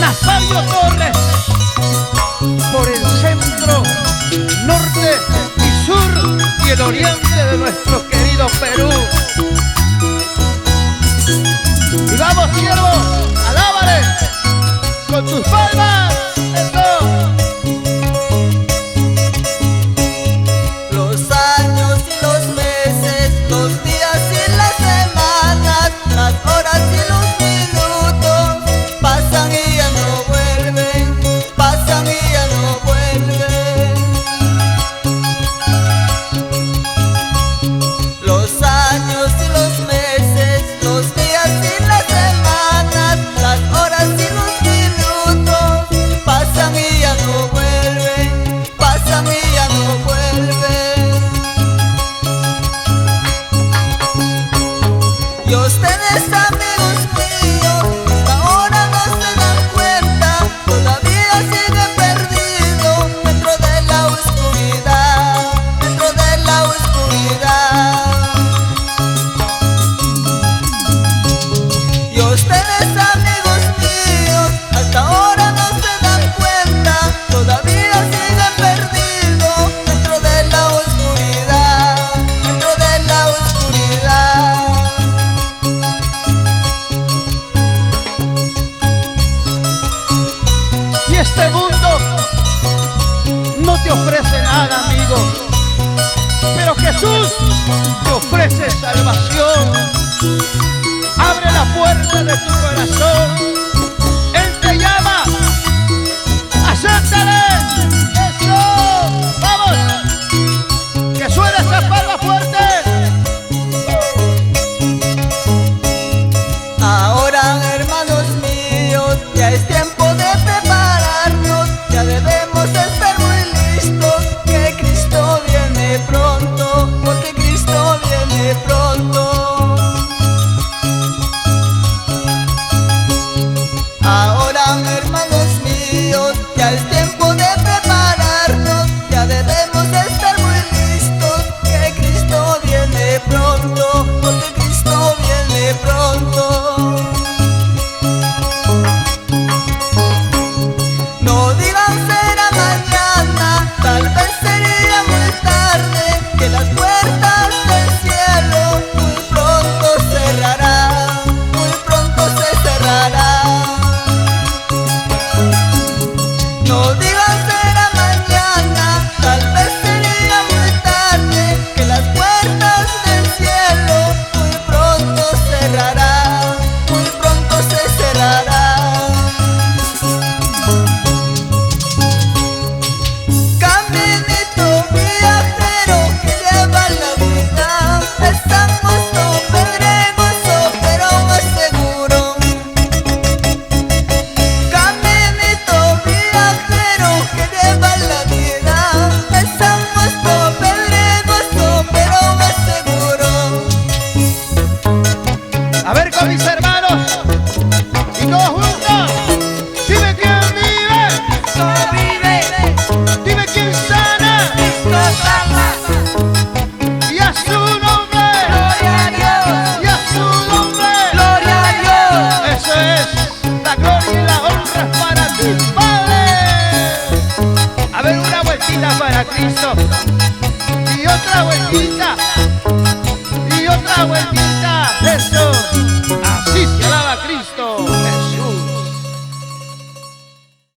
Nazario Torres, por el centro, norte y sur y el oriente de nuestro querido Perú. Y vamos, siervo, alábale con tus palmas. Eso. Los años y los meses, los días y las semanas, las horas y los minutos pasan y ya no vuelven, pasan y ya no vuelven. Los años y los meses, los días y las semanas, las horas y los minutos pasan y ya no vuelven, pasan y ya no vuelven. Y ustedes, amigos míos, ahora no se dan cuenta, todavía siguen perdidos dentro de la oscuridad, dentro de la oscuridad. Y ustedes, amigos míos, hasta ahora no se dan cuenta, todavía siguen perdidos dentro de la oscuridad, dentro de la oscuridad. Y este mundo no te ofrece nada, amigo, pero Jesús te ofrece salvación. Abre la puerta de tu corazón, Él te llama, acéptale. Eso, vamos, que suene esa palma fuerte. Ahora, hermanos míos, ya es tiempo de prepararnos, ya debemos estar muy listos, que Cristo viene pronto, porque Cristo viene pronto. Ahora, hermanos míos, ya es tiempo de prepararnos, ya debemos estar muy listos, que Cristo viene pronto, porque Cristo viene pronto. No digan será mañana, tal vez sería muy tarde, que las puertas del cielo muy pronto cerrarán, muy pronto se cerrarán. No digan será mañana, tal vez sería muy tarde, que las puertas del cielo muy pronto cerrarán, muy pronto se cerrarán. Caminito viajero que lleva la vida, estamos con pedregoso pero más seguro. Caminito viajero que lleva la vida, estamos con pedregoso pero más seguro. A ver con mis hermanos y todos juntos, dime quién vive, Cristo vive, dime quién sana, Cristo salva, y a su nombre, gloria a Dios, y a su nombre. gloria a Dios. Eso es, la gloria y la honra es para ti, Padre. A ver, una vueltita para Cristo, y otra vueltita, y otra vueltita. Eso.